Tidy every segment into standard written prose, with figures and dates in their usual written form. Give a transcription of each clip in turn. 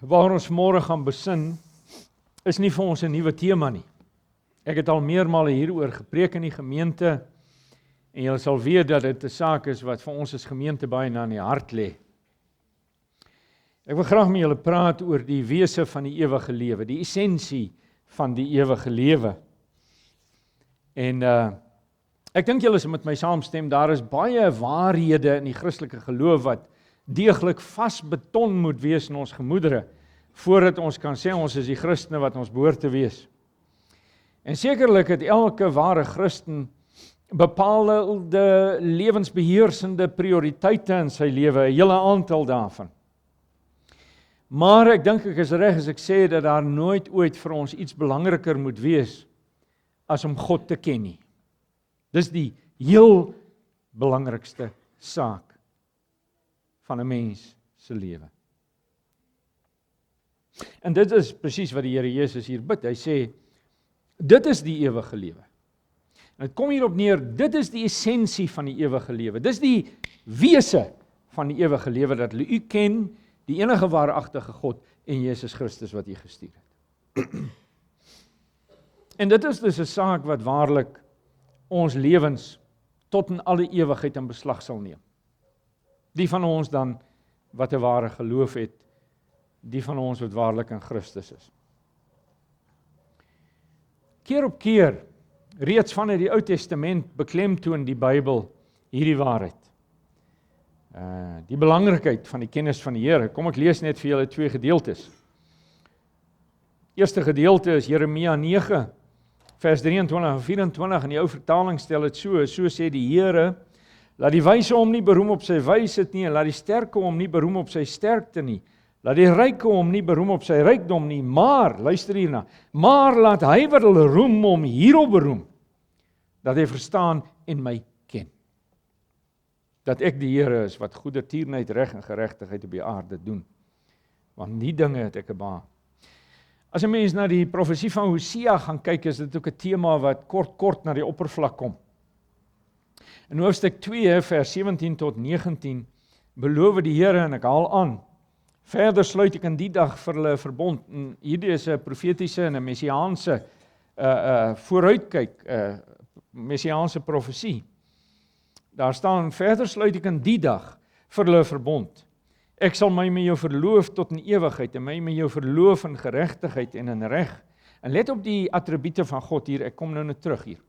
waar ons môre gaan besin, is nie vir ons 'n nuwe tema nie. Ek het al meermale hieroor gepreek in die gemeente, en julle sal weet dat dit 'n saak is wat vir ons as gemeente baie na in die hart lê. Ek wil graag met julle praat oor die wese van die ewige lewe, die essensie van die ewige lewe. En ek dink julle sal met my saamstem, daar is baie waarhede in die Christelike geloof wat deeglik vasbeton moet wees in ons gemoedere, voordat ons kan sê ons is die Christene wat ons behoort te wees. En sekerlik het elke ware Christen bepaalde lewensbeheersende prioriteite in sy lewe, 'n hele aantal daarvan. Maar ek dink ek is reg as ek sê dat daar nooit ooit vir ons iets belangriker moet wees as om God te ken nie. Dis die heel belangrikste saak van 'n mens se lewe. En dit is presies wat die Here Jesus hier bid. Hy sê, dit is die ewige lewe. En dit kom hierop neer, dit is die essensie van die ewige lewe. Dis die wese van die ewige lewe, dat hulle u ken, die enige waaragtige God en Jesus Christus wat hy gestuur het. En dit is dus 'n saak wat waarlik ons lewens tot in alle ewigheid in beslag sal neem. Die van ons dan wat 'n ware geloof het, die van ons wat waarlik in Christus is. Keer op keer, reeds vanuit die Ou Testament beklemtoon die Bybel hierdie waarheid. Die belangrikheid van die kennis van die Here. Kom ek lees net vir julle 2 gedeeltes. Eerste gedeelte is Jeremia 9, vers 23 en 24, in die ou vertaling stel dit so sê die Here, laat die wyse hom nie beroem op sy wysheid nie, en laat die sterke hom nie beroem op sy sterkte nie, laat die ryke hom nie beroem op sy rykdom nie, maar, luister hierna, maar laat hy wat hulle roem hom hierop beroem, dat hy verstaan en my ken. Dat ek die Here is wat goedertierenheid, reg en geregtigheid op die aarde doen. Want die dinge het ek gebaar. As 'n mens na die profesie van Hosea gaan kyk, is dit ook 'n tema wat kort na die oppervlak kom. In hoofstuk 2, vers 17 tot 19, beloof die Here, en ek haal aan, verder sluit ek in die dag vir hulle 'n verbond. En hierdie is 'n profetiese en 'n messiaanse vooruitkyk, messiaanse profesie. Daar staan, verder sluit ek in die dag vir hulle 'n verbond. Ek sal my met jou verloof tot in ewigheid, en my met jou verloof in geregtigheid en in reg. En let op die attribute van God hier, ek kom nou net terug hier.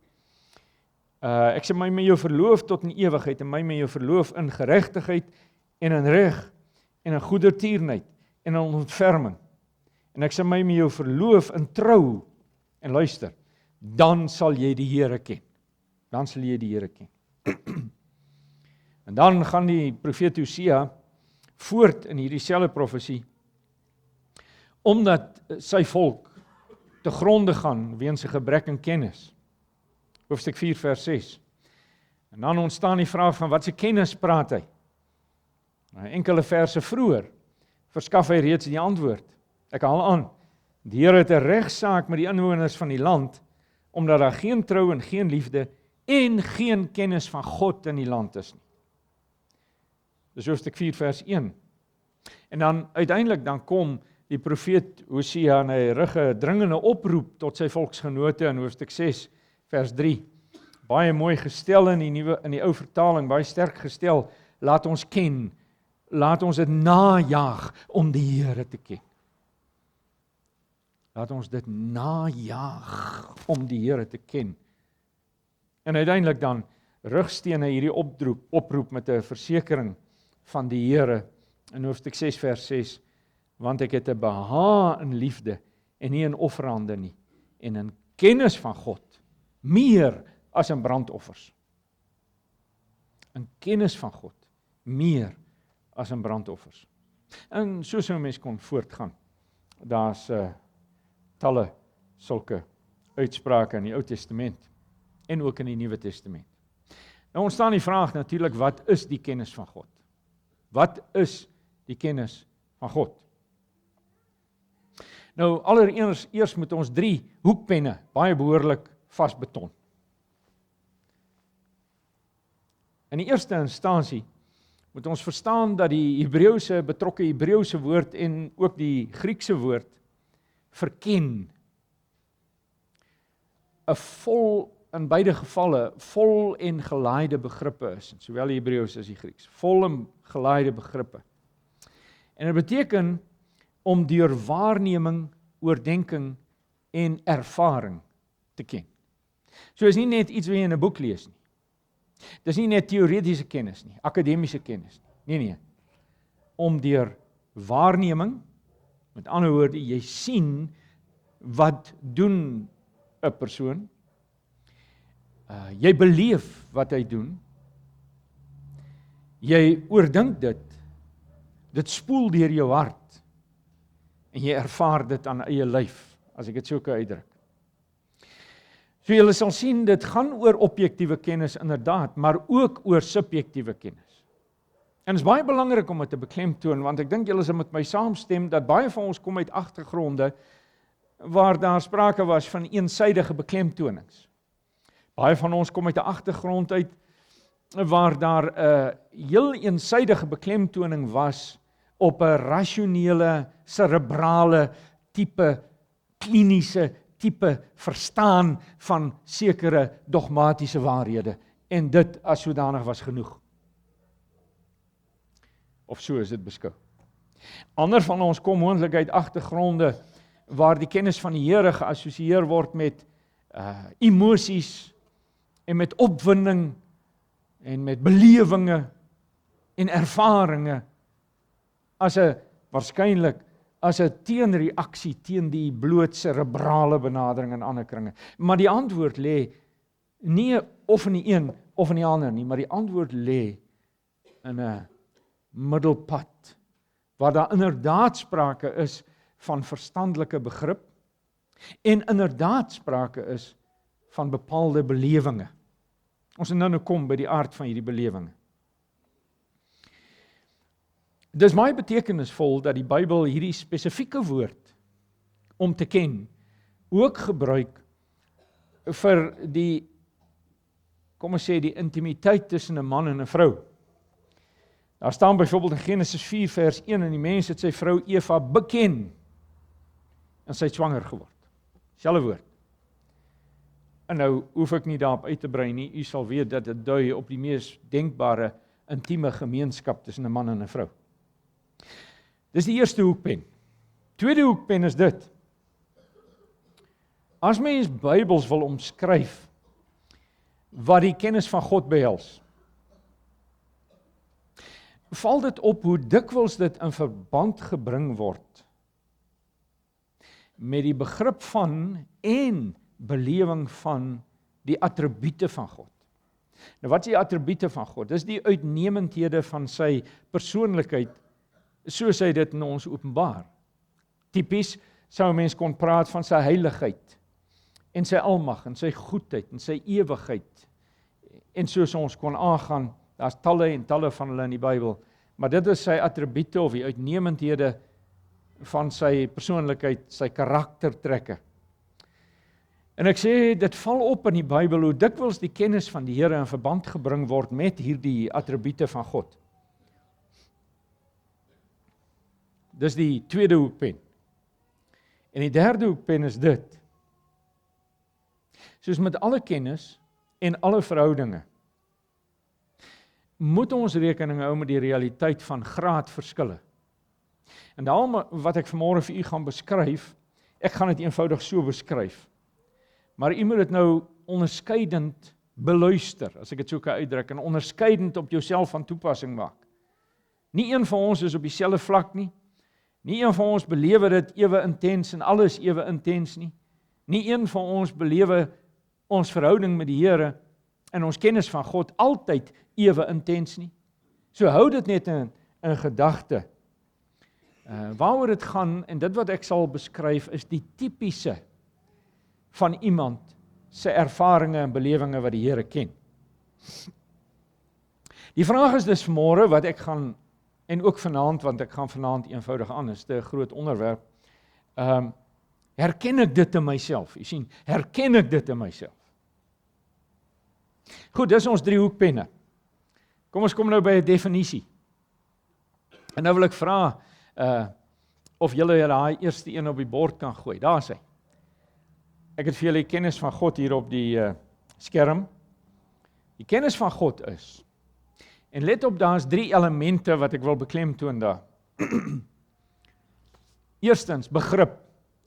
Ek sal my met jou verloof tot in ewigheid, en my met jou verloof in geregtigheid en in reg, en in goedertierenheid en in ontferming. En ek sal my met jou verloof in trou, en luister, dan sal jy die Here ken. Dan sal jy die Here ken. En dan gaan die profeet Hosea voort in hierdie selfde profesie, omdat sy volk te gronde gaan weens 'n gebrek aan kennis. Hoofstuk 4 vers 6. En dan ontstaan die vraag van wat se kennis praat hy? Enkele verse vroeër verskaf hy reeds die antwoord. Ek haal aan, die Here het 'n regsaak met die inwoners van die land, omdat daar geen trou en geen liefde en geen kennis van God in die land is nie. Dis hoofstuk 4 vers 1. En dan uiteindelik dan kom die profeet Hosea en hy rig 'n dringende oproep tot sy volksgenote in hoofstuk 6 vers 3. Baie mooi gestel in die ou vertaling, baie sterk gestel. Laat ons ken, laat ons dit najaag om die Here te ken. Laat ons dit najaag om die Here te ken. En uiteindelik dan rugsteen hy hierdie oproep met 'n versekering van die Here in hoofstuk 6 vers 6, want ek het 'n behaag in liefde en nie in offerande nie, en in kennis van God, meer as in brandoffers. In kennis van God, meer as in brandoffers. En so sou 'n mens kon voortgaan. Daar's talle sulke uitsprake in die Ou Testament en ook in die Nuwe Testament. Nou ontstaan die vraag natuurlik, wat is die kennis van God? Wat is die kennis van God? Nou, allereers moet ons 3 hoekpenne baie behoorlik vasbeton. In die eerste instansie moet ons verstaan dat die betrokke Hebreëse woord en ook die Griekse woord vir ken 'n vol, in beide gevalle, vol en gelaaide begrippe is, sowel die Hebreëus as die Grieks, vol en gelaaide begrippe. En dit beteken om deur waarneming, oordeenking en ervaring te ken. So is nie net iets wat jy in 'n boek lees nie. Dis nie net teoretiese kennis nie, akademiese kennis nie. Nee. Om deur waarneming, met ander woorde, jy sien wat doen 'n persoon, jy beleef wat hy doen, jy oordink dit spoel deur jou hart, en jy ervaar dit aan eie lyf, as ek dit so kan uitdruk. So julle sal sien, dit gaan oor objektiewe kennis inderdaad, maar ook oor subjektiewe kennis. En dit is baie belangrik om dit te beklemtoon, want ek dink julle sal met my saamstem, dat baie van ons kom uit agtergronde, waar daar sprake was van eensydige beklemtonings. Baie van ons kom uit 'n agtergrond uit, waar daar 'n heel eensydige beklemtoning was, op 'n rasionele, cerebrale, tipe, kliniese, tipe verstaan van sekere dogmatiese waarhede, en dit as sodanig was genoeg. Of so is dit beskou. Ander van ons kom moontlik uit agtergronde, waar die kennis van die Here geassosieer word met emosies, en met opwinding, en met belewinge, en ervaringe, waarskynlik as 'n teenreaksie teen die bloot cerebrale benadering in ander kringe. Maar die antwoord lê nie of in die een of in die ander nie, maar die antwoord lê in 'n middelpad, waar daar inderdaad sprake is van verstandelike begrip, en inderdaad sprake is van bepaalde belewinge. Ons gaan nou kom by die aard van hierdie belewinge. Dis baie betekenisvol dat die Bybel hierdie spesifieke woord om te ken ook gebruik vir die, kom ons sê, die intimiteit tussen 'n man en 'n vrou. Daar staan byvoorbeeld in Genesis 4 vers 1, en die mens het sy vrou Eva beken, en sy het swanger geword. Selfe woord. En nou hoef ek nie daarop uit te brei nie, u sal weet dat dit dui op die mees denkbare intieme gemeenskap tussen 'n man en 'n vrou. Dis die eerste hoekpen. Tweede hoekpen is dit. As mens Bybels wil omskryf wat die kennis van God behels, val dit op hoe dikwels dit in verband gebring word met die begrip van en belewing van die attribute van God. Nou wat is die attribute van God? Dis die uitnemendhede van sy persoonlikheid, soos hy dit in ons openbaar. Tipies sou 'n mens kon praat van sy heiligheid, en sy almag, en sy goedheid, en sy ewigheid, en soos ons kon aangaan, daar's talle en talle van hulle in die Bybel, maar dit is sy attribute of die uitnemendhede van sy persoonlikheid, sy karaktertrekke. En ek sê, dit val op in die Bybel hoe dikwels die kennis van die Here in verband gebring word met hierdie attribute van God. Dis die tweede hoekpen. En die derde hoekpen is dit. Soos met alle kennis en alle verhoudinge, moet ons rekening hou met die realiteit van graadverskille. En daarom wat ek vanmôre vir u gaan beskryf, ek gaan dit eenvoudig so beskryf, maar u moet dit nou onderskeidend beluister, as ek dit so kan uitdruk, en onderskeidend op jouself van toepassing maak. Nie een van ons is op dieselfde vlak nie, nie een van ons belewe dit ewe intens en alles ewe intens nie, nie een van ons belewe ons verhouding met die Here en ons kennis van God altyd ewe intens nie. So hou dit net in gedagte. Waaroor dit gaan, en dit wat ek sal beskryf, is die tipiese van iemand sy ervarings en belewinge wat die Here ken. Die vraag is dus vanmôre wat ek gaan, en ook vanaand, want ek gaan vanaand eenvoudig aan, is 'n groot onderwerp. Herken ek dit in myself? Jy sien, herken ek dit in myself? Goed, dis ons 3 hoekpenne. Kom ons kom nou by 'n definisie. En nou wil ek vra, of julle daai eerste een op die bord kan gooi. Daar is hy. Ek het vir julle die kennis van God hier op die skerm. Die kennis van God is, en let op, daar is 3 elemente wat ek wil beklemtoon daar. Eerstens, begrip.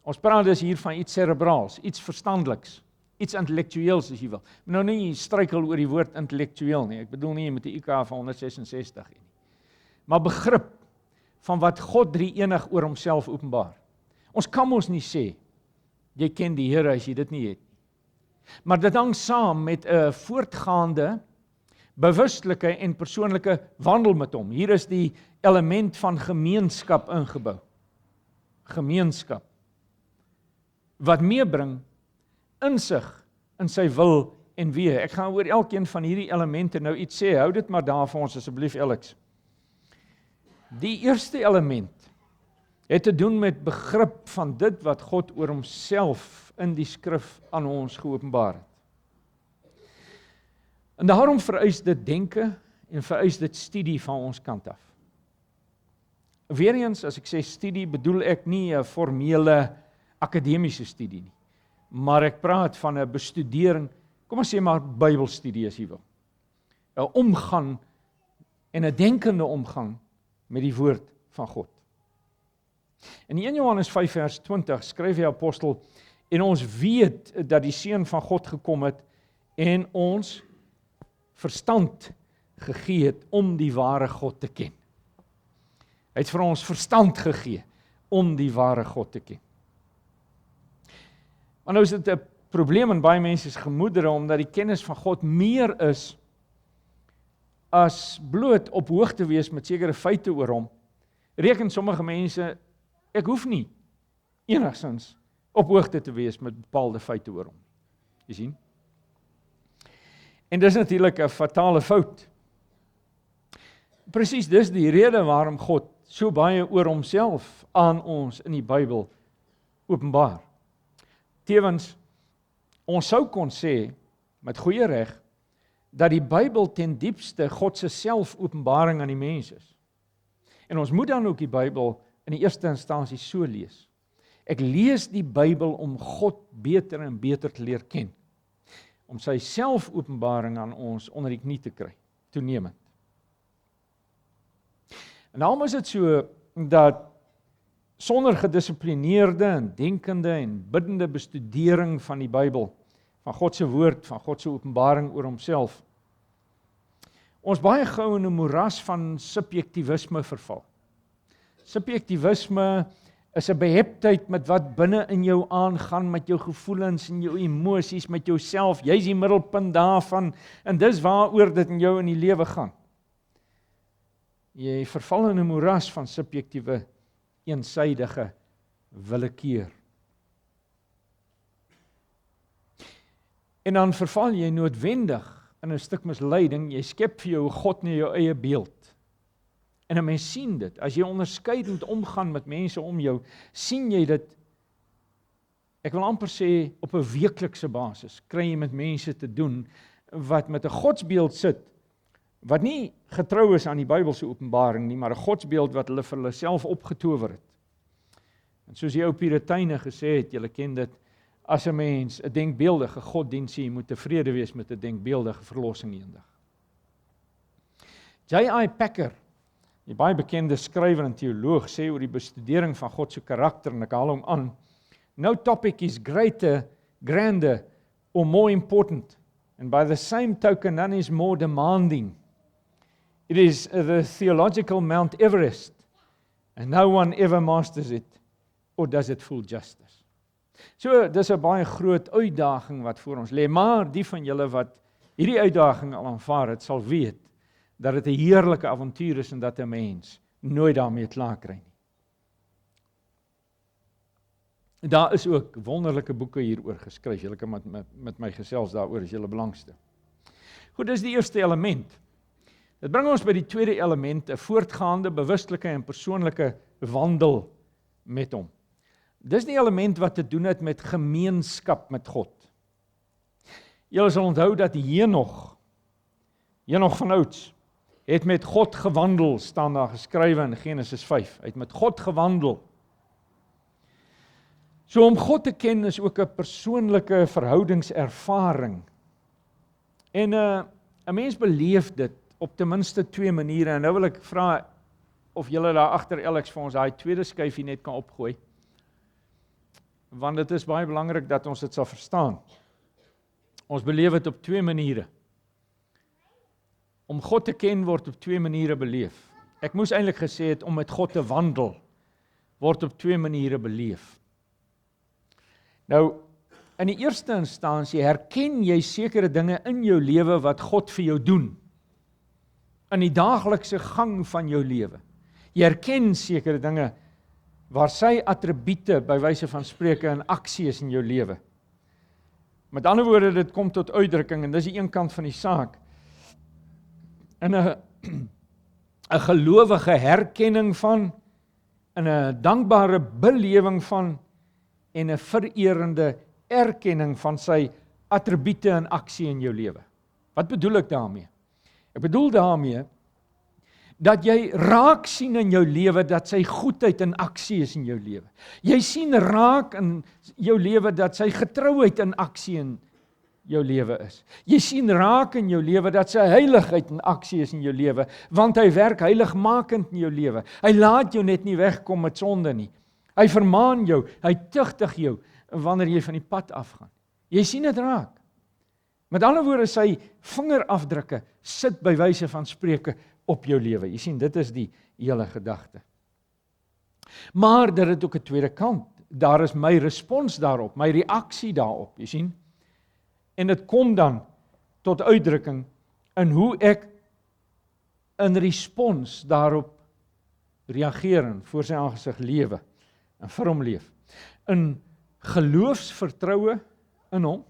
Ons praat dus hier van iets cerebraals, iets verstandeliks, iets intellektueels as jy wil. Nou nie struikel oor die woord intellektueel nie, ek bedoel nie met die IQ van 166 nie. Maar begrip van wat God drie-enig oor homself openbaar. Ons kan ons nie sê, jy ken die Here as jy dit nie het nie. Maar dit hang saam met 'n voortgaande, bewustelike en persoonlike wandel met hom. Hier is die element van gemeenskap ingebou. Gemeenskap. Wat meebring insig in sy wil en wee. Ek gaan oor elkeen van hierdie elemente nou iets sê. Hou dit maar daar vir ons asseblief, Alex. Die eerste element het te doen met begrip van dit wat God oor homself in die skrif aan ons geopenbaar het. En daarom vereis dit denke en vereis dit studie van ons kant af. Weereens, as ek sê studie, bedoel ek nie 'n formele akademiese studie nie, maar ek praat van 'n bestudering, kom ons sê maar Bybelstudie as jy wil. 'n Omgang en 'n denkende omgang met die woord van God. In 1 Johannes 5 vers 20 skryf die apostel, en ons weet dat die Seun van God gekom het en ons verstand gegee het om die ware God te ken. Hy het vir ons verstand gegee om die ware God te ken. Maar nou is dit 'n probleem in baie mense se gemoedere, omdat die kennis van God meer is as bloot op hoogte wees met sekere feite oor hom. Reken sommige mense, ek hoef nie enigstens op hoogte te wees met bepaalde feite oor hom. Jy sien? En dis natuurlik 'n fatale fout. Presies, dis die rede waarom God so baie oor homself aan ons in die Bybel openbaar. Tevens, ons sou kon sê, met goeie reg, dat die Bybel ten diepste God se selfopenbaring aan die mens is. En ons moet dan ook die Bybel in die eerste instansie so lees. Ek lees die Bybel om God beter en beter te leer ken, om sy selfopenbaring aan ons onder die knie te kry, toenemend. En daarom is dit so dat sonder gedissiplineerde en denkende en biddende bestudering van die Bybel, van God se woord, van God se openbaring oor homself, ons baie gou in 'n moeras van subjektivisme verval. Subjektivisme is 'n beheptheid met wat binne in jou aangaan, met jou gevoelens en jou emosies, met jouself. Jy's die middelpunt daarvan en dis waaroor dit in jou in die lewe gaan. Jy verval in 'n moeras van subjektiewe, eensydige willekeur. En dan verval jy noodwendig in 'n stuk misleiding. Jy skep vir jou 'n God na jou eie beeld. En 'n mens sien dit. As jy onderskeidend omgaan met mense om jou, sien jy dit, ek wil amper sê, op 'n weeklikse basis, kry jy met mense te doen, wat met 'n godsbeeld sit, wat nie getrou is aan die Bybelse openbaring nie, maar 'n godsbeeld wat hulle vir hulle self opgetower het. En soos die ou Puriteine gesê het, julle ken dit, as 'n mens 'n denkbeeldige God dien, sê jy moet tevrede wees met 'n denkbeeldige verlossing eendag. J.I. Packer, die baie bekende skrywer en teoloog, sê oor die bestudering van God se karakter, en ek haal hom aan, no topic is greater, grander, or more important, and by the same token none is more demanding. It is the theological Mount Everest, and no one ever masters it, or does it full justice. So, dis 'n baie groot uitdaging wat voor ons lê, maar die van julle wat hierdie uitdaging al aanvaar het, sal weet dat dit 'n heerlike avontuur is en dat 'n mens nooit daarmee klaar kry nie. Daar is ook wonderlike boeke hieroor geskryf. Julle kan met my gesels daaroor as julle belangstel. Goed, dis die eerste element. Dit bring ons by die tweede element, 'n voortgaande, bewustelike en persoonlike wandel met hom. Dis die element wat te doen het met gemeenskap met God. Julle sal onthou dat Henog van ouds, het met God gewandel, staan daar geskrywe in Genesis 5. Hy het met God gewandel. So om God te ken is ook 'n persoonlike verhoudingservaring. En 'n mens beleef dit op ten minste 2 maniere. En nou wil ek vra of julle daar agter Alex vir ons daai tweede skyfie net kan opgooi. Want dit is baie belangrik dat ons dit sal verstaan. Ons beleef dit op 2 maniere. Om God te ken word op 2 maniere beleef. Ek moes eintlik gesê het om met God te wandel word op 2 maniere beleef. Nou, in die eerste instansie herken jy sekere dinge in jou lewe wat God vir jou doen. In die daaglikse gang van jou lewe. Jy herken sekere dinge waar sy attribute by wyse van spreuke in aksie is in jou lewe. Met ander woorde, dit kom tot uitdrukking en dis die een kant van die saak. In 'n gelowige herkenning van, in 'n dankbare belewing van en 'n vererende erkenning van sy attribute in aksie in jou lewe. Wat bedoel ek daarmee? Ek bedoel daarmee dat jy raak sien in jou lewe dat sy goedheid in aksie is in jou lewe. Jy sien raak in jou lewe dat sy getrouheid in aksie in jou lewe is. Jy sien raak in jou lewe dat sy heiligheid in aksie is in jou lewe, want hy werk heiligmakend in jou lewe. Hy laat jou net nie wegkom met sonde nie. Hy vermaan jou, hy tugtig jou wanneer jy van die pad afgaan. Jy sien dit raak. Met ander woorde, sy vingerafdrukke sit by wyse van spreuke op jou lewe. Jy sien, dit is die hele gedagte. Maar dit het ook 'n tweede kant. Daar is my respons daarop, my reaksie daarop, jy sien. En dit kom dan tot uitdrukking in hoe ek in respons daarop reageer en voor sy aangesig lewe en vir hom leef. In geloofsvertroue in hom.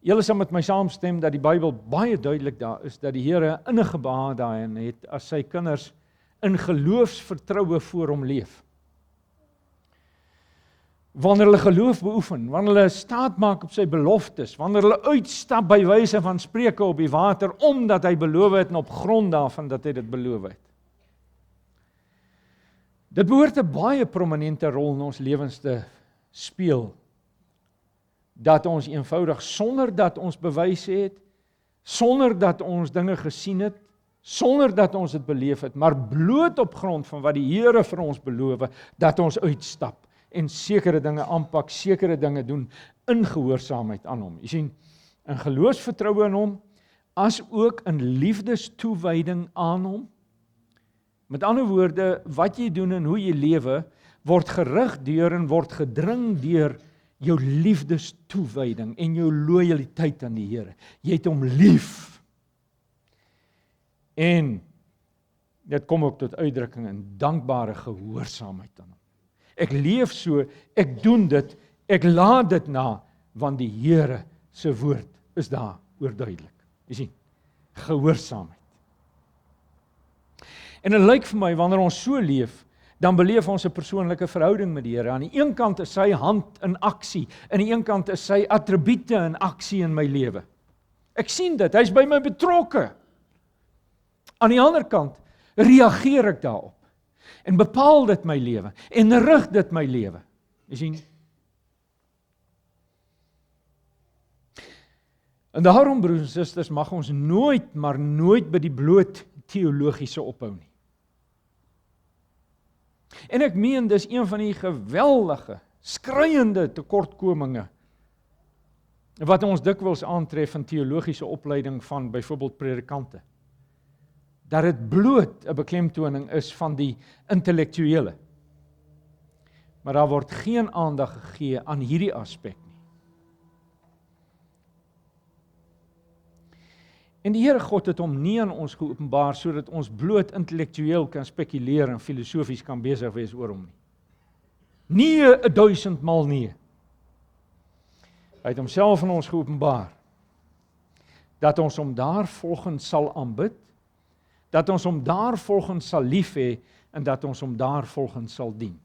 Julle sal met my saamstem dat die Bybel baie duidelik daar is dat die Here innige behaag daarin het as sy kinders in geloofsvertroue voor hom leef. Wanneer hulle geloof beoefen, wanneer hulle staat maak op sy beloftes, wanneer hulle uitstap by wyse van spreuke op die water, omdat hy beloof het en op grond daarvan dat hy dit beloof het. Dit behoort 'n baie prominente rol in ons lewens te speel, dat ons eenvoudig, sonder dat ons bewyse het, sonder dat ons dinge gesien het, sonder dat ons dit beleef het, maar bloot op grond van wat die Here vir ons beloof, dat ons uitstap en sekere dinge aanpak, sekere dinge doen in gehoorsaamheid aan hom. Jy sien, in geloofsvertroue in hom, as ook in liefdestoewyding aan hom. Met ander woorde, wat jy doen en hoe jy lewe, word gerig deur en word gedring deur jou liefdestoewyding en jou lojaliteit aan die Here. Jy het hom lief. En dit kom ook tot uitdrukking in dankbare gehoorsaamheid aan hom. Ek leef so, ek doen dit, ek laat dit na, want die Here se woord is daar oorduidelik. Jy sien, gehoorsaamheid. En dit lyk vir my, wanneer ons so leef, dan beleef ons 'n persoonlike verhouding met die Here. Aan die een kant is sy hand in aksie, aan die een kant is sy attribute in aksie in my lewe. Ek sien dit, hy's by my betrokke. Aan die ander kant reageer ek daarop en bepaal dit my lewe en rig dit my lewe. Jy sien? En daarom, broers en susters, mag ons nooit, maar nooit by die bloot teologiese ophou nie. En ek meen, dis een van die geweldige, skreiende tekortkominge wat ons dikwels aantref in teologiese opleiding van byvoorbeeld predikante. Dat dit bloot 'n beklemtoning is van die intellektuele. Maar daar word geen aandag gegee aan hierdie aspek nie. En die Here God het hom nie aan ons geopenbaar sodat ons bloot intellektueel kan spekuleer en filosofies kan besig wees oor hom nie. Nee, 1000 maal nee. Hy het homself aan ons geopenbaar dat ons hom daarvolgens sal aanbid, dat ons hom daarvolgens sal lief hê en dat ons hom daarvolgens sal dien.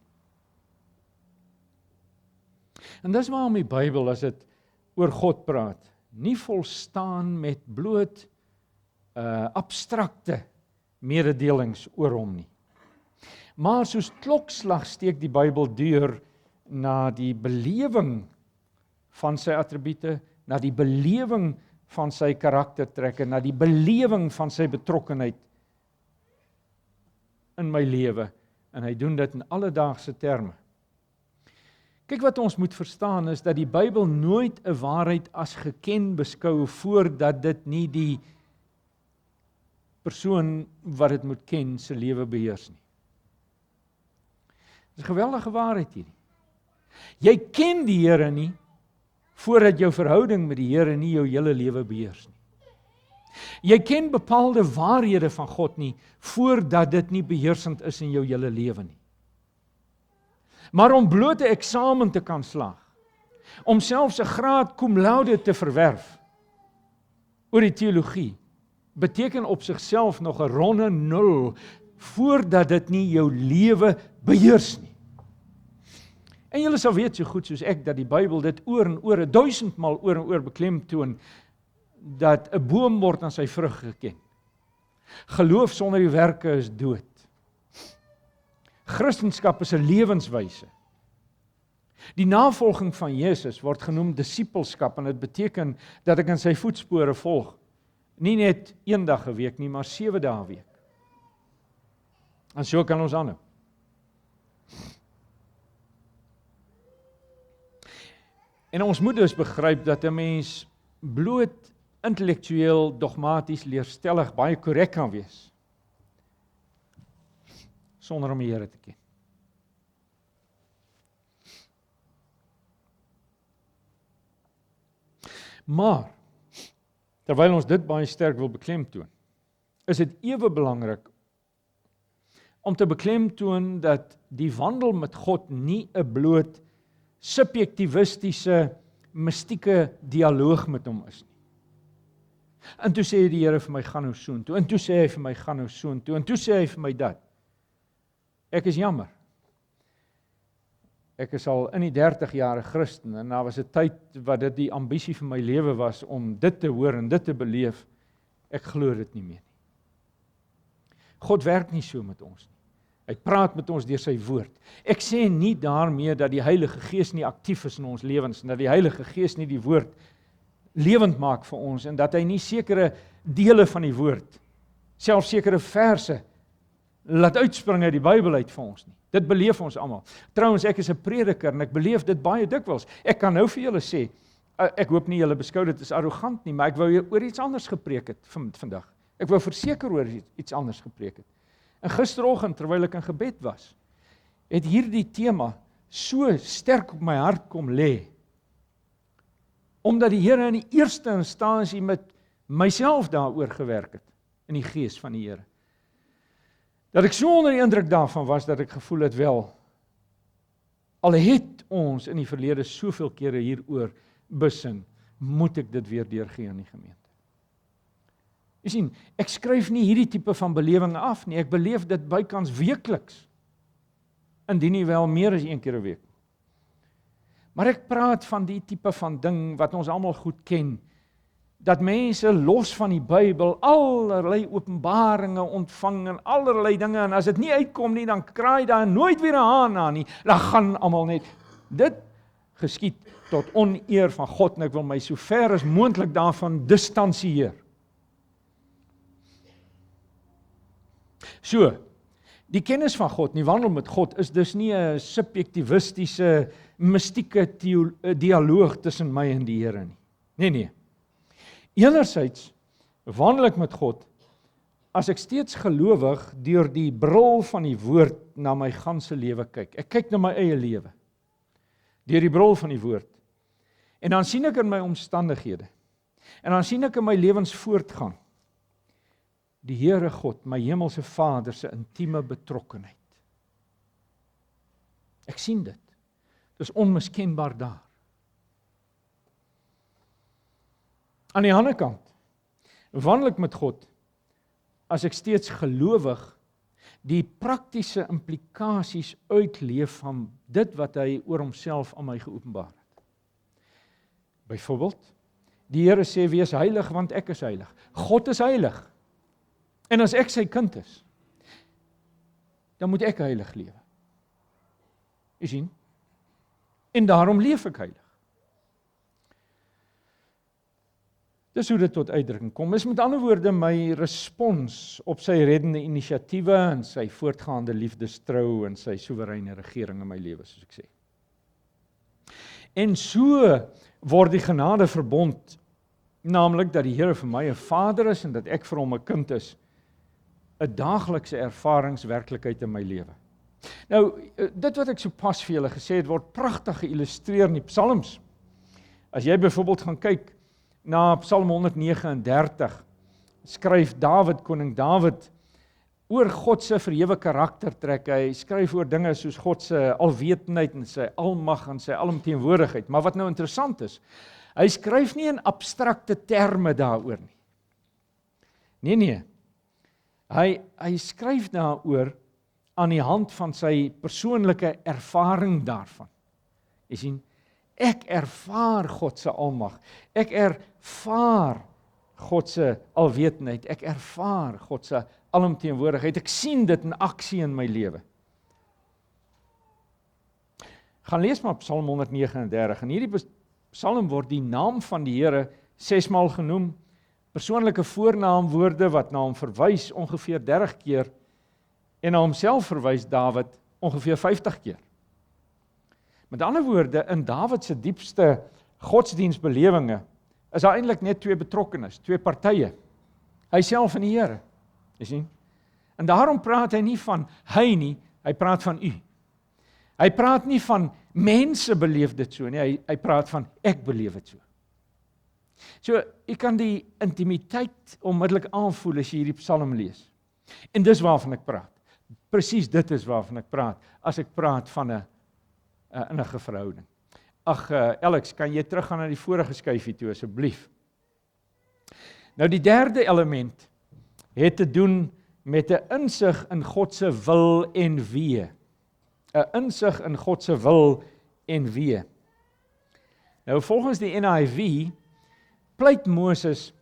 En dis waarom die Bybel, as dit oor God praat, nie volstaan met bloot abstrakte mededelings oor hom nie. Maar soos klokslag steek die Bybel deur na die belewing van sy attribute, na die belewing van sy karaktertrekke, na die belewing van sy betrokkenheid in my lewe, en hy doen dit in alledaagse terme. Kyk, wat ons moet verstaan is dat die Bybel nooit 'n waarheid as geken beskou voordat dit nie die persoon wat dit moet ken se lewe beheers nie. Dis 'n geweldige waarheid hierdie. Jy ken die Here nie voordat jou verhouding met die Here nie jou hele lewe beheers nie. Jy ken bepaalde waarhede van God nie voordat dit nie beheersend is in jou hele lewe nie. Maar om bloot 'n eksamen te kan slaag, om selfs 'n graad cum laude te verwerf oor die teologie, beteken op sigself nog 'n ronde 0 voordat dit nie jou lewe beheers nie. En julle sal weet so goed soos ek dat die Bybel dit oor en oor, 1000 maal oor en oor beklemtoon dat 'n boom word aan sy vrug geken. Geloof sonder die werke is dood. Christendom is 'n lewenswyse. Die navolging van Jesus word genoem disippelskap en dit beteken dat ek in sy voetspore volg. Nie net een dag 'n week nie, maar 7 dae 'n week. En so kan ons aanhou. En ons moet dus begryp dat 'n mens bloot intellektueel, dogmaties, leerstellig, baie korrek kan wees, sonder om die Here te ken. Maar, terwyl ons dit baie sterk wil beklemtoon, is dit ewe belangrik om te beklemtoon dat die wandel met God nie 'n bloot subjektivistiese, mystieke dialoog met hom is nie. En toe sê die Here vir my, gaan nou soontoe, en toe sê hy vir my, gaan nou soontoe, en toe sê hy vir my dat. Ek is jammer. Ek is al in die 30 jaar Christen, en daar was 'n tyd wat dit die ambisie vir my lewe was, om dit te hoor en dit te beleef. Ek glo dit nie meer nie. God werk nie so met ons nie. Hy praat met ons deur sy woord. Ek sê nie daarmee dat die Heilige Gees nie aktief is in ons lewens, en dat die Heilige Gees nie die woord lewend maak vir ons, en dat hy nie sekere dele van die woord, selfs sekere verse, laat uitspring uit die Bybel uit vir ons nie. Dit beleef ons almal. Trouwens, ek is 'n prediker, en ek beleef dit baie dikwels. Ek kan nou vir julle sê, ek hoop nie julle beskou dit as arrogant nie, maar ek wou oor iets anders gepreek het vandag. Ek wou verseker oor iets anders gepreek het. En gisteroggend, terwyl ek in gebed was, het hierdie tema so sterk op my hart kom lê, omdat die Here in die eerste instansie met myself daaroor gewerk het, in die gees van die Here. Dat ek so onder die indruk daarvan was, dat ek gevoel het wel, al het ons in die verlede soveel kere hieroor besin, moet ek dit weer deurgee aan die gemeente. Jy sien, ek skryf nie hierdie tipe van belewing af nie, ek beleef dit bykans weekliks, indien nie wel meer as 1 keer 'n week. Maar ek praat van die tipe van ding wat ons almal goed ken, dat mense los van die Bybel allerlei openbaringe ontvang en allerlei dinge, en as dit nie uitkom nie, dan kraai daar nooit weer 'n haan aan nie, dan gaan almal net. Dit geskied tot oneer van God, en ek wil my so ver as moontlik daarvan distansieer. So, die kennis van God, die wandel met God, is dus nie 'n subjektivistiese, mystieke dialoog tussen my en die Here nie. Nee. Enerzijds wandel ek met God as ek steeds gelowig deur die bril van die woord na my ganse lewe kyk. Ek kyk na my eie lewe deur die bril van die woord. En dan sien ek in my omstandighede, en dan sien ek in my lewensvoortgang die Here God, my hemelse Vader se intieme betrokkenheid. Ek sien dit. Dit is onmiskenbaar daar. Aan die ander kant, wandel ek met God as ek steeds gelowig die praktiese implikasies uitleef van dit wat hy oor homself aan my geopenbaar het. Byvoorbeeld, die Here sê, wees heilig want ek is heilig. God is heilig. En as ek sy kind is, dan moet ek heilig lewe. Jy sien? En daarom leef ek heilig. Dis hoe dit tot uitdrukking kom. Is met ander woorde my respons op sy reddende inisiatiewe en sy voortgaande liefdestrou en sy soewereine regering in my lewe, soos ek sê. En so word die genadeverbond, naamlik dat die Here vir my 'n Vader is en dat ek vir hom 'n kind is, 'n daaglikse ervaringswerklikheid in my lewe. Nou, dit wat ek sopas vir julle gesê het, word pragtig geïllustreer in die Psalms. As jy byvoorbeeld gaan kyk na Psalm 139, skryf Dawid, koning Dawid, oor God se verhewe karaktertrek. Hy skryf oor dinge soos God se alwetendheid en sy almag en sy alomteenwoordigheid. Maar wat nou interessant is, hy skryf nie in abstrakte terme daaroor nie. Nee. Hy skryf daaroor aan die hand van sy persoonlike ervaring daarvan. Jy sien, ek ervaar God se almag. Ek ervaar God se alwetendheid. Ek ervaar God se alomteenwoordigheid. Ek sien dit in aksie in my lewe. Gaan lees maar Psalm 139. In hierdie Psalm word die naam van die Here 6 maal genoem. Persoonlike voornaamwoorde wat na hom verwys ongeveer 30 keer en na homself verwys Dawid ongeveer 50 keer. Met ander woorde, in Dawid se diepste godsdienstbelewinge is daar eintlik net twee betrokkenes, twee partye. Hy self en die Here. Jy sien? En daarom praat hy nie van hy nie, hy praat van u. Hy praat nie van mense beleef dit so nie, hy praat van ek beleef dit so. So, jy kan die intimiteit onmiddellik aanvoel as jy hierdie Psalm lees. En dis waarvan ek praat. Presies dit is waarvan ek praat, as ek praat van 'n innige verhouding. Ag, Alex, kan jy teruggaan na die vorige skyfie toe asseblief? Nou die derde element het te doen met 'n insig in God se wil en wee. 'n Insig in God se wil en wee. Nou volgens die NIV pleit Moses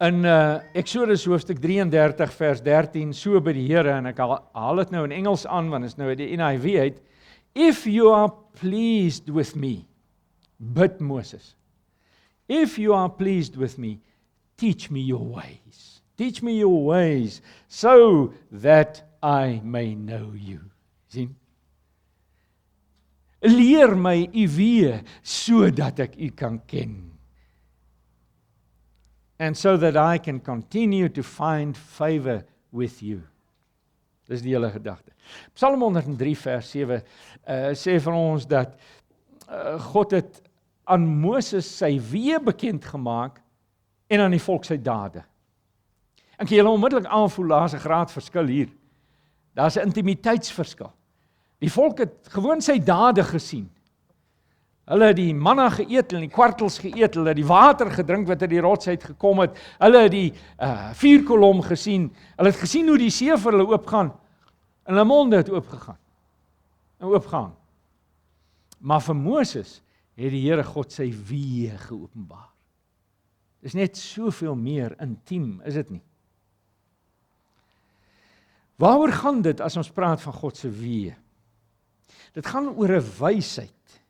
in Exodus hoofstuk 33 vers 13 so by die Here, en ek haal dit nou in Engels aan want is nou die NIV uit. If you are pleased with me, bid Moses. If you are pleased with me, teach me your ways. Teach me your ways so that I may know you. Sien? Leer my u weë sodat ek u kan ken. And so that I can continue to find favor with you. Dis die hele gedagte. Psalm 103 vers 7 sê vir ons dat God het aan Moses sy weë bekend gemaak en aan die volk sy dade. En kan julle onmiddellik aanvoel, daar's 'n graadverskil hier. Daar's 'n intimiteitsverskil. Die volk het gewoon sy dade gesien. Hulle het die manna geëet en die kwartels geëet, hulle het die water gedrink wat uit die rots uit gekom het, hulle het die vuurkolom gesien, hulle het gesien hoe die see vir hulle oopgaan, en hulle monde het oopgegaan, en oopgaan. Maar vir Moses het die Here God sy weë geopenbaar. Dis net soveel meer intiem, is dit nie? Waaroor gaan dit as ons praat van God se weë? Dit gaan oor 'n wysheid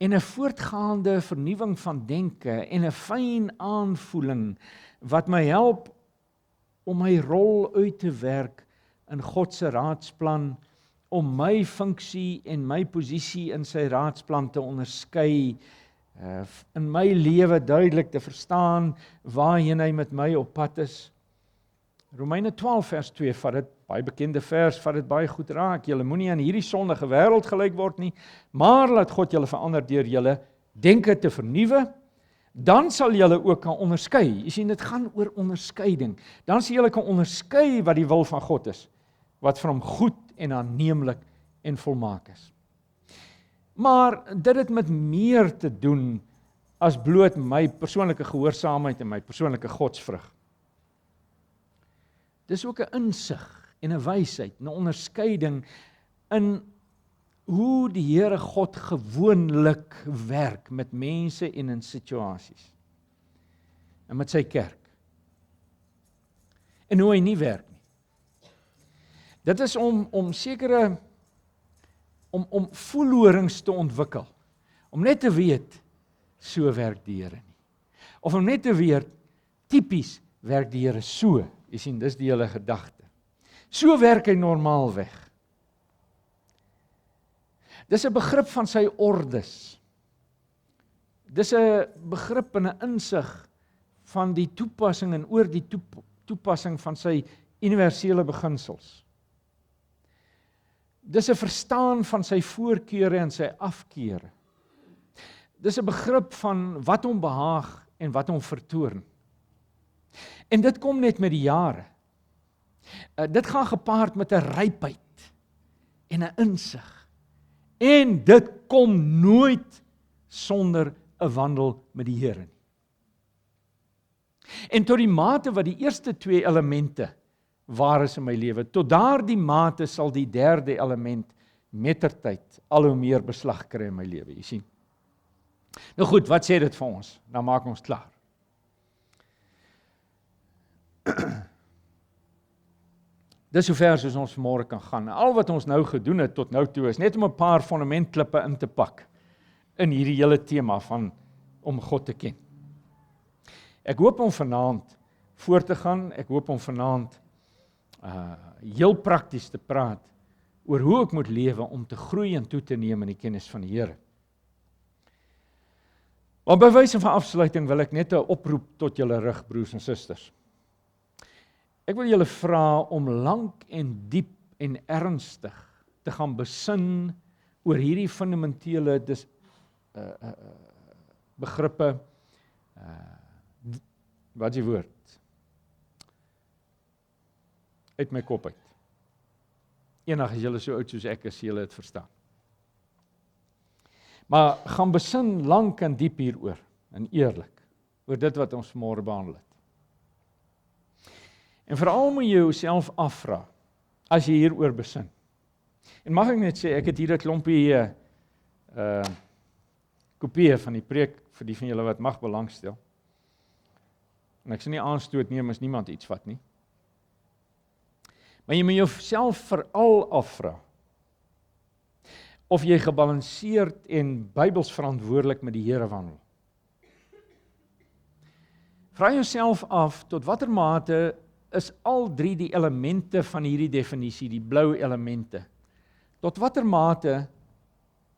en 'n voortgaande vernuwing van denke en 'n fyn aanvoeling wat my help om my rol uit te werk in God se raadsplan, om my funksie en my posisie in sy raadsplan te onderskei, in my lewe duidelik te verstaan waarheen hy met my op pad is. Romeine 12 vers 2 vat dit, baie bekende vers, vat dit baie goed raak. Julle moenie aan hierdie sondige wêreld gelyk word nie, maar laat God julle verander deur julle denke te vernuwe, dan sal julle ook kan onderskei. Jy sien, dit gaan oor onderskeiding. Dan sal julle kan onderskei wat die wil van God is, wat vir hom goed en aanneemlik en volmaak is. Maar dit het met meer te doen as bloot my persoonlike gehoorsaamheid en my persoonlike godsvrug. Dis ook 'n insig en 'n wysheid, 'n onderskeiding in hoe die Here God gewoonlik werk met mense en in situasies. En met sy kerk. en hoe hy nie werk nie. Dit is om sekere, om voelhorings te ontwikkel, om net te weet, so werk die Here nie. Of om net te weet, tipies werk die Here so, jy sien, dis die hele gedagte. So werk hy normaalweg. Dis 'n begrip van sy ordes. Dis 'n begrip en 'n insig van die toepassing en oor die toepassing van sy universele beginsels. Dis 'n verstaan van sy voorkeure en sy afkeure. Dis 'n begrip van wat hom behaag en wat hom vertoorn. En dit kom net met die jare. Dit gaan gepaard met 'n rypheid en 'n insig. En dit kom nooit sonder 'n wandel met die Here nie. En tot die mate wat die eerste twee elemente waar is in my lewe, tot daardie mate sal die derde element mettertyd al hoe meer beslag kry in my lewe, jy sien. Nou goed, wat sê dit vir ons? Dan maak ons klaar. Dis hoe ver soos ons vanmôre kan gaan. Al wat ons nou gedoen het tot nou toe is net om 'n paar fundamentklippe in te pak in hierdie hele tema van om God te ken. Ek hoop om vanaand voor te gaan, ek hoop om vanaand heel prakties te praat oor hoe ek moet lewe om te groei en toe te neem in die kennis van die Here. Maar by wyse van afsluiting wil ek net 'n oproep tot julle rig, broers en susters. Ek wil julle vra om lank en diep en ernstig te gaan besin oor hierdie fundamentele begrippe, wat is die woord? Uit my kop uit. Eendag as julle so oud soos ek is, julle het verstaan. Maar gaan besin lank en diep hieroor, en eerlik, oor dit wat ons môre behandel het. En veral moet jy jouself afvra, as jy hieroor besin. En mag ek net sê, ek het hier 'n klompie kopieë van die preek, vir die van julle wat mag belangstel. En ek sê nie aanstoot neem as niemand iets vat nie. Maar jy moet jouself veral afvra, of jy gebalanseerd en Bybels verantwoordelik met die Here wandel. Vra jouself af, tot watter mate is al drie die elemente van hierdie definisie, die blou elemente, tot watter mate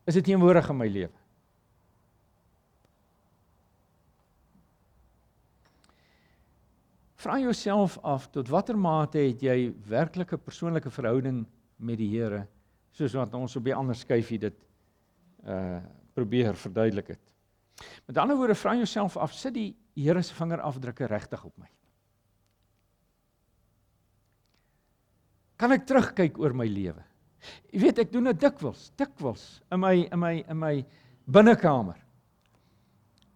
is dit teenwoordig in my lewe? Vra jouself af, tot watter mate het jy werklike persoonlike verhouding met die Here, soos wat ons op die ander skyfie dit probeer verduidelik het. Met ander woorde, vra jouself af, sit die Here se vingerafdrukke regtig op my? Kan ek terugkyk oor my lewe? Jy weet, ek doen dit dikwels in my binnekamer.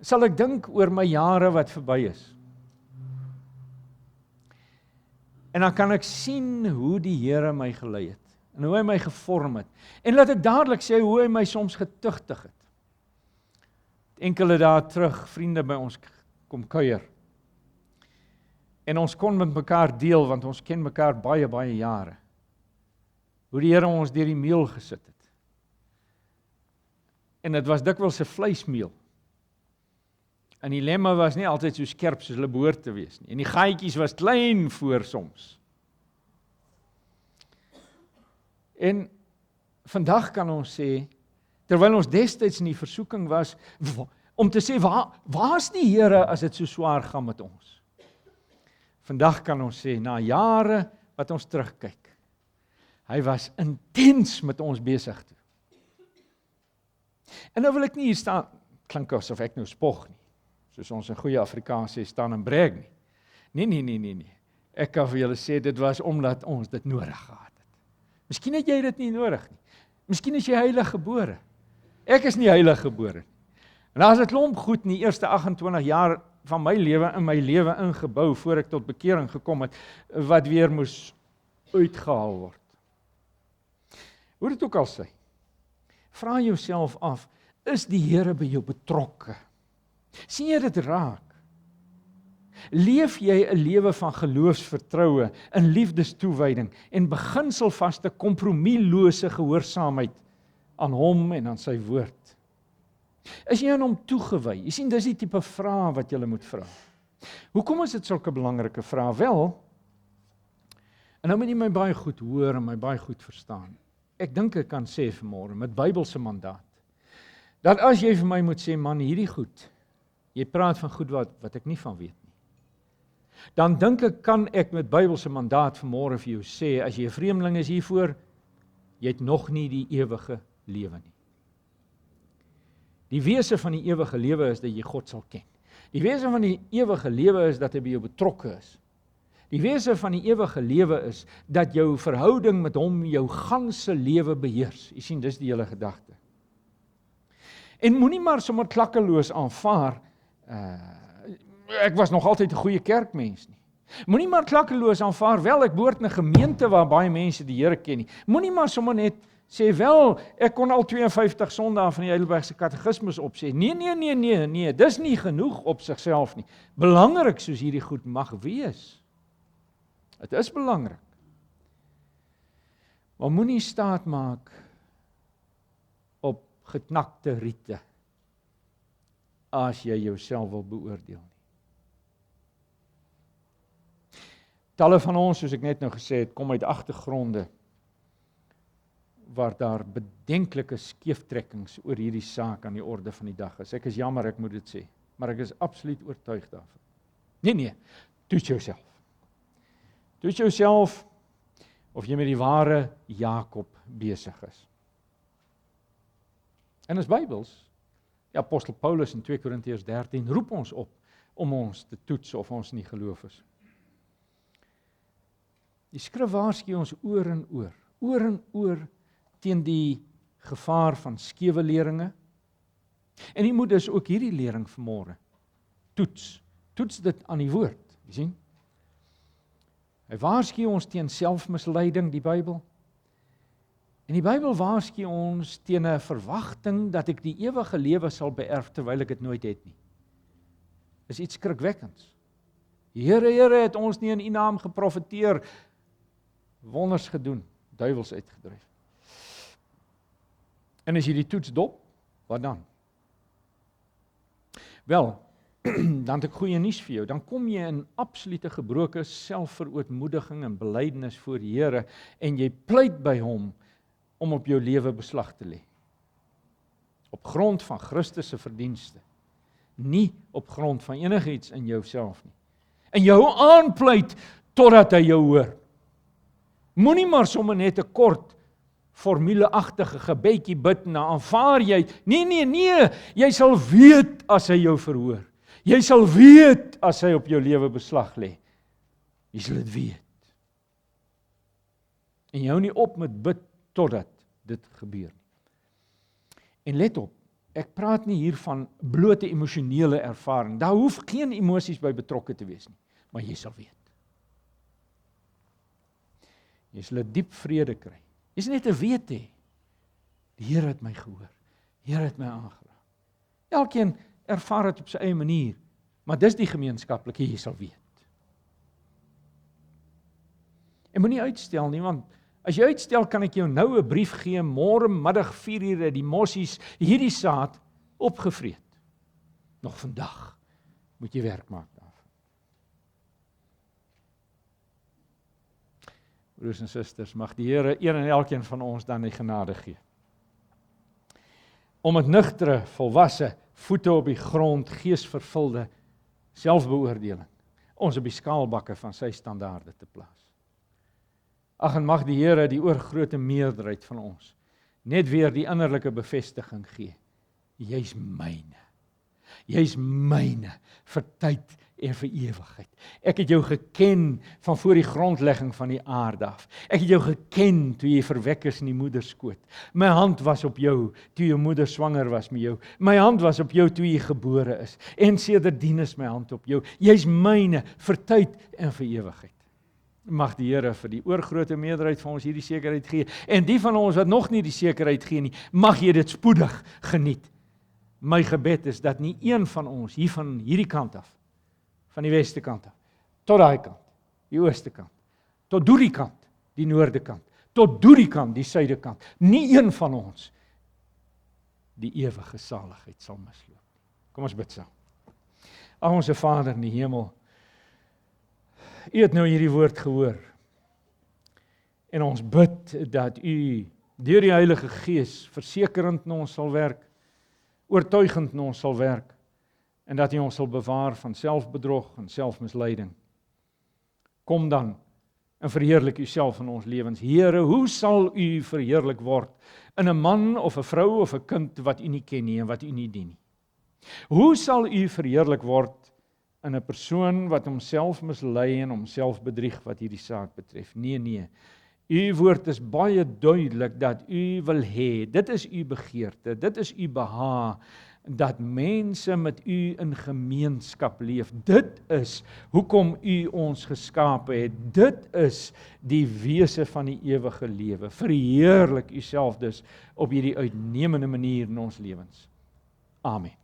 Sal ek dink oor my jare wat verby is? En dan kan ek sien hoe die Here my gelei het, en hoe hy my gevorm het, en laat ek dadelik sê hoe hy my soms getugtig het. Enkele dae terug, vriende by ons kom kuier, en ons kon met mekaar deel, want ons ken mekaar baie jare, hoe die Here ons deur die meel gesit het. En dit was dikwels 'n vleismeel. En die lemme was nie altyd so skerp soos hulle behoort te wees nie. En die gaatjies was klein voor soms. En vandag kan ons sê, terwyl ons destyds in die versoeking was, om te sê, waar is die Here as dit so swaar gaan met ons? Vandag kan ons sê, na jare wat ons terugkyk, hy was intens met ons besig toe. En nou wil ek nie hier staan, klink asof ek nou spog nie, soos ons in goeie Afrikaans sê, staan en brag nie. Nee. Ek kan vir julle sê, dit was omdat ons dit nodig gehad het. Miskien het jy dit nie nodig nie. Miskien is jy heilig gebore. Ek is nie heilig gebore nie. En daar is 'n klomp goed in die eerste 28 jaar van my lewe in my lewe ingebou, voor ek tot bekering gekom het, wat weer moes uitgehaal word. Hoe dit ook al sê, vra jouself af, is die Here by jou betrokke? Sien jy dit raak? Leef jy 'n lewe van geloofsvertroue, in liefdestoewyding en beginselvaste kompromieslose gehoorsaamheid aan hom en aan sy woord? Is jy aan hom toegewy? Jy sien, dis die tipe vrae wat jy moet vra. Hoekom is dit sulke belangrike vrae? Wel, en nou moet jy my baie goed hoor en my baie goed verstaan. Ek dink ek kan sê vanmôre met Bybelse mandaat, dat as jy vir my moet sê, man, hierdie goed, jy praat van goed wat ek nie van weet nie, dan dink ek, kan ek met Bybelse mandaat vanmôre vir jou sê, as jy 'n vreemdeling is hiervoor, jy het nog nie die ewige lewe nie. Die wese van die ewige lewe is dat jy God sal ken. Die wese van die ewige lewe is dat hy by jou betrokke is. Die wese van die ewige lewe is dat jou verhouding met hom jou ganse lewe beheers. Jy sien, dis die hele gedagte. En moenie maar sommer klakkeloos aanvaar, ek was nog altyd 'n goeie kerkmens nie. Moenie maar klakkeloos aanvaar, wel ek behoort in 'n gemeente waar baie mense die Here ken nie. Moenie maar sommer net sê, wel, ek kon al 52 sondae van die Heidelbergse Katekismus opsê. Nee, dis nie genoeg op sigself nie. Belangrik soos hierdie goed mag wees. Dit is belangrik. Maar moenie staat maak op geknakte riete as jy jouself wil beoordeel nie. Talle van ons, soos ek net nou gesê het, kom uit agtergronde waar daar bedenklike skeeftrekkings oor hierdie saak aan die orde van die dag is. Ek is jammer, ek moet dit sê, maar ek is absoluut oortuig daarvan. Nee, toets jouself. Toets jouself of jy met die ware Jakob besig is. En as Bybels, die apostel Paulus in 2 Korintiërs 13 roep ons op om ons te toets of ons nie geloof is. Die skrif waarsku ons oor en oor teen die gevaar van skewe leringe. En jy moet dus ook hierdie lering vanmôre toets. Toets dit aan die woord, jy sien? Hy waarsku ons teen selfmisleiding, die Bybel. En die Bybel waarsku ons teen 'n verwagting dat ek die ewige lewe sal beerf terwyl ek dit nooit het nie. Dis iets skrikwekkends. Here het ons nie in U naam geprofeteer, wonders gedoen, duiwels uitgedryf. En as jy die toets dop, wat dan? Wel, dan het ek goeie nuus vir jou, dan kom jy in absolute gebroke selfverootmoediging en belydenis voor die Here en jy pleit by hom om op jou lewe beslag te lê. Op grond van Christus se verdienste, nie op grond van enigiets in jouself nie. En jou aanpleit totdat hy jou hoor. Moenie maar sommer net 'n kort formuleagtige gebedjie bid en aanvaar jy. Nee, jy sal weet as hy jou verhoor. Jy sal weet as hy op jou lewe beslag lê. Jy sal dit weet. En jy hou nie op met bid totdat dit gebeur nie. En let op, ek praat nie hier van blote emosionele ervaring. Daar hoef geen emosies by betrokke te wees nie, maar jy sal weet. Jy sal 'n diep vrede kry. Jy sal net 'n weet hê. Die Here het my gehoor. Die Here het my aangeraak. Elkeen ervaar dit op sy eie manier, maar dis die gemeenskaplike, jy sal weet. En moenie uitstel nie, want as jy uitstel, kan ek jou nou 'n brief gee, môre middag 4:00 het die mossies hierdie saad opgevreet. Nog vandag moet jy werk maak daarvan. Broers en susters, mag die Here een en elkeen van ons dan die genade gee. Om met nugtere, volwasse, voete op die grond, geesvervulde selfbeoordeling, ons op die skaalbakke van sy standaarde te plaas. Ag, en mag die Here die oorgrote meerderheid van ons net weer die innerlike bevestiging gee. Jy's myne. Jy's myne vir tyd en vir ewigheid. Ek het jou geken van voor die grondlegging van die aarde af. Ek het jou geken toe jy verwek is in die moederskoot. My hand was op jou toe jou moeder swanger was met jou. My hand was op jou toe jy gebore is. En sedertdien is my hand op jou. Jy's myne vir tyd en vir ewigheid. Mag die Here vir die oorgrote meerderheid van ons hierdie sekerheid gee. En die van ons wat nog nie die sekerheid gee nie, mag jy dit spoedig geniet. My gebed is dat nie een van ons hier van hierdie kant af van die weste kant af, tot daai kant, die ooste kant, tot die kant, die noorde kant, tot die kant, die suide kant. Nie een van ons die ewige saligheid sal misloop. Kom ons bid saam. Ag onse Vader in die hemel, U het nou hierdie woord gehoor, en ons bid dat U deur die Heilige Gees versekerend in ons sal werk, oortuigend in ons sal werk, en dat U ons sal bewaar van selfbedrog en selfmisleiding. Kom dan en verheerlik U self in ons lewens. Here, hoe sal U verheerlik word in 'n man of 'n vrou of 'n kind wat U nie ken nie en wat U nie dien nie? Hoe sal U verheerlik word in 'n persoon wat homself mislei en homself bedrieg wat hierdie saak betref? Nee. U woord is baie duidelik dat U wil hê, dit is U begeerte, dit is U behaag, dat mense met U in gemeenskap leef. Dit is hoekom U ons geskape het. Dit is die wese van die ewige lewe. Verheerlik U self dus op hierdie uitnemende manier in ons lewens. Amen.